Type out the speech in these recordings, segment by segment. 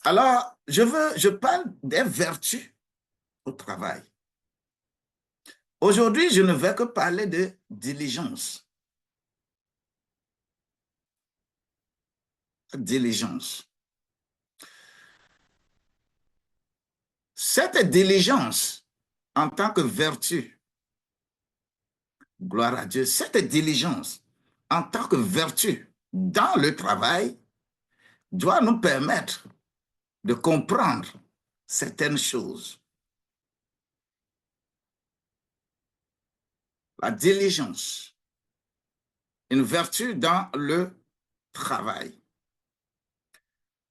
Alors, je parle des vertus au travail. Aujourd'hui, je ne vais que parler de diligence. Diligence. Cette diligence, en tant que vertu, gloire à Dieu, cette diligence, en tant que vertu dans le travail, doit nous permettre de comprendre certaines choses. La diligence, une vertu dans le travail.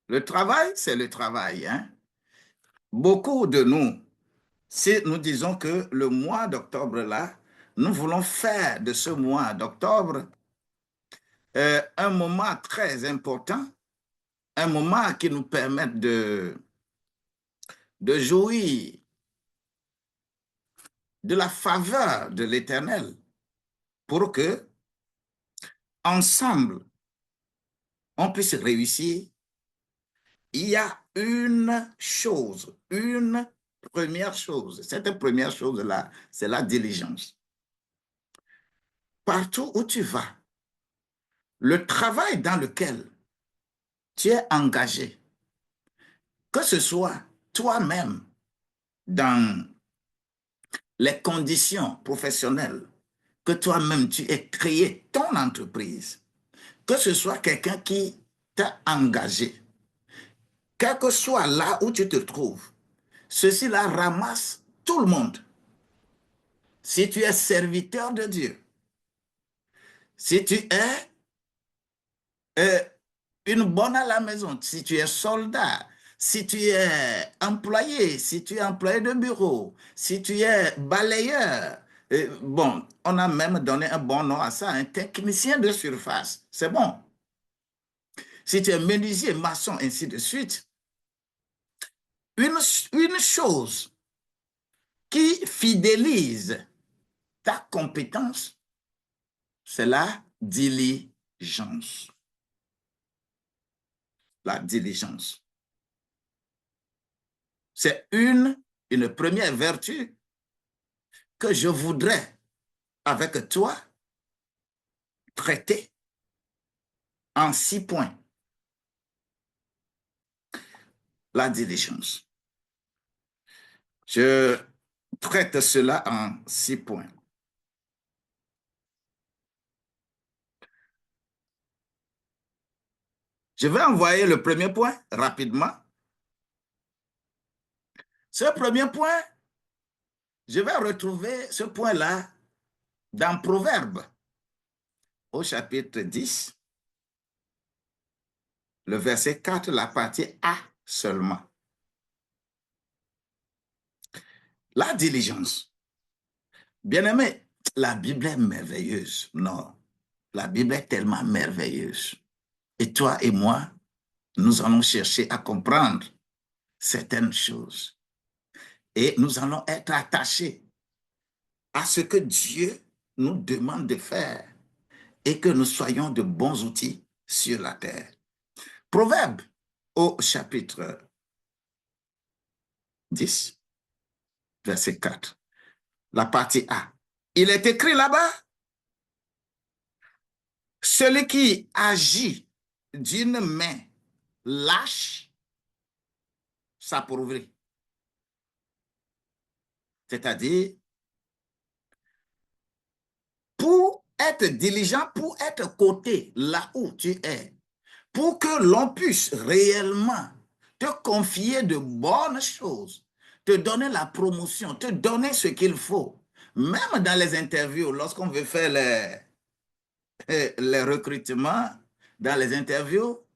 Le travail, c'est le travail, hein? Beaucoup de nous, si nous disons que le mois d'octobre là, nous voulons faire de ce mois d'octobre un moment très important, un moment qui nous permette de jouir de la faveur de l'Éternel pour que, ensemble, on puisse réussir. Il y a une première chose. Cette première chose-là, c'est la diligence. Partout où tu vas, le travail dans lequel tu es engagé, que ce soit toi-même dans les conditions professionnelles, que toi-même tu aies créé ton entreprise, que ce soit quelqu'un qui t'a engagé, quel que soit là où tu te trouves, ceci-là ramasse tout le monde. Si tu es serviteur de Dieu, si tu es euh, une bonne à la maison, si tu es soldat, si tu es employé, si tu es employé de bureau, si tu es balayeur, bon, on a même donné un bon nom à ça, un technicien de surface, c'est bon. Si tu es menuisier, maçon, ainsi de suite, une chose qui fidélise ta compétence, c'est la diligence. La diligence. C'est une première vertu que je voudrais, avec toi, traiter en 6 points. La diligence. Je traite cela en 6 points. Je vais envoyer le premier point rapidement. Ce premier point, je vais retrouver ce point-là dans Proverbe, au chapitre 10, le verset 4, la partie A seulement. La diligence. Bien-aimé, la Bible est merveilleuse. Non, la Bible est tellement merveilleuse. Et toi et moi, nous allons chercher à comprendre certaines choses. Et nous allons être attachés à ce que Dieu nous demande de faire et que nous soyons de bons outils sur la terre. Proverbe au chapitre 10, verset 4, la partie A. Il est écrit là-bas, celui qui agit d'une main lâche s'appauvrit. C'est-à-dire, pour être diligent, pour être coté là où tu es, pour que l'on puisse réellement te confier de bonnes choses, te donner la promotion, te donner ce qu'il faut. Même dans les interviews, lorsqu'on veut faire les recrutements, dans les interviews,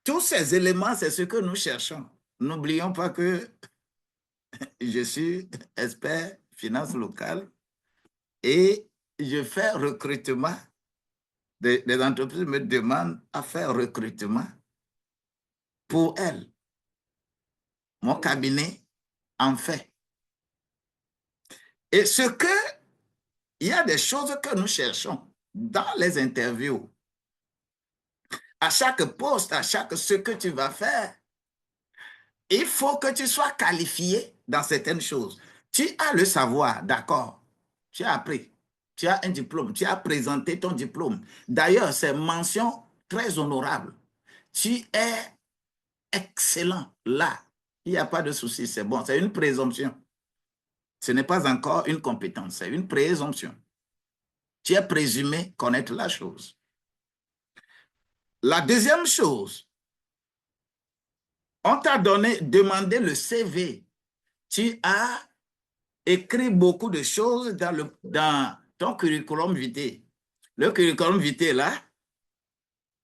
tous ces éléments, c'est ce que nous cherchons. N'oublions pas que je suis expert finance locale et je fais recrutement. Des entreprises me demandent à faire recrutement pour elles. Mon cabinet en fait. Et il y a des choses que nous cherchons dans les interviews. À chaque poste, à chaque ce que tu vas faire, Il faut que tu sois qualifié dans certaines choses. Tu as le savoir, d'accord. Tu as appris. Tu as un diplôme. Tu as présenté ton diplôme. D'ailleurs, c'est mention très honorable. Tu es excellent là. Il n'y a pas de souci, c'est bon. C'est une présomption. Ce n'est pas encore une compétence, c'est une présomption. Tu es présumé connaître la chose. La deuxième chose, on t'a demandé le CV. Tu as écrit beaucoup de choses dans ton curriculum vitae. Le curriculum vitae, là,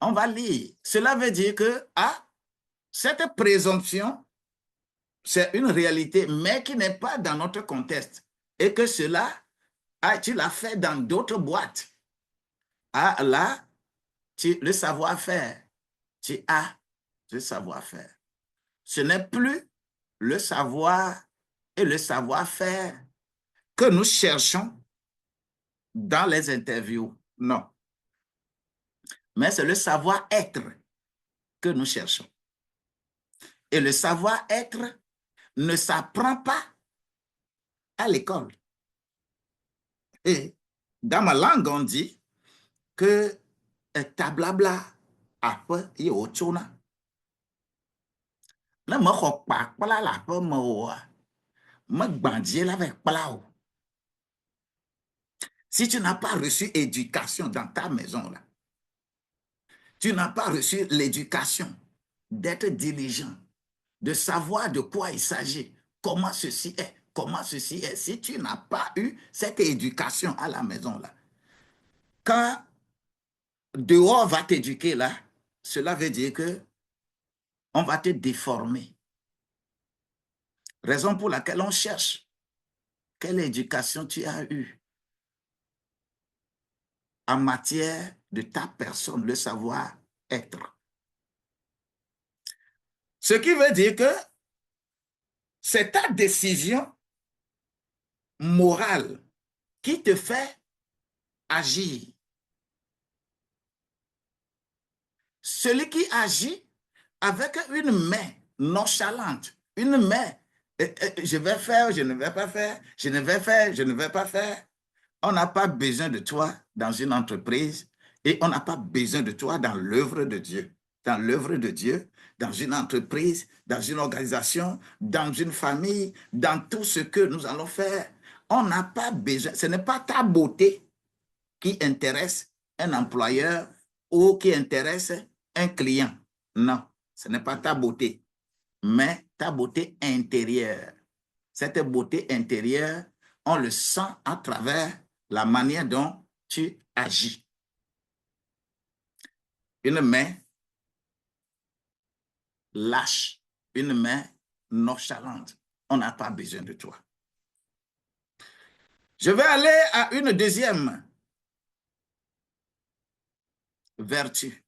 on va lire. Cela veut dire que, cette présomption, c'est une réalité, mais qui n'est pas dans notre contexte. Et que cela, tu l'as fait dans d'autres boîtes. Là, le savoir-faire, tu as le savoir-faire. Ce n'est plus le savoir et le savoir-faire que nous cherchons dans les interviews. Non. Mais c'est le savoir-être que nous cherchons. Et le savoir-être ne s'apprend pas à l'école. Et dans ma langue, on dit que tablabla après y ochona. Na me xɔ kpakpla le aƒe me oa, me gbadie la ve kpla o. Si tu n'as pas reçu éducation dans ta maison là, tu n'as pas reçu l'éducation d'être diligent, de savoir de quoi il s'agit, comment ceci est, comment ceci est. Si tu n'as pas eu cette éducation à la maison là, quand dehors va t'éduquer là, cela veut dire que on va te déformer. Raison pour laquelle on cherche quelle éducation tu as eue en matière de ta personne, le savoir-être. Ce qui veut dire que c'est ta décision morale qui te fait agir. Celui qui agit avec une main nonchalante, une main, je vais faire, je ne vais pas faire, je ne vais faire, je ne vais pas faire. On n'a pas besoin de toi dans une entreprise et on n'a pas besoin de toi dans l'œuvre de Dieu. Dans l'œuvre de Dieu, dans une entreprise, dans une organisation, dans une famille, dans tout ce que nous allons faire. On n'a pas besoin, ce n'est pas ta beauté qui intéresse un employeur ou qui intéresse un client. Non, ce n'est pas ta beauté, mais ta beauté intérieure. Cette beauté intérieure, on le sent à travers la manière dont tu agis. Une main lâche, une main nonchalante. On n'a pas besoin de toi. Je vais aller à une deuxième vertu.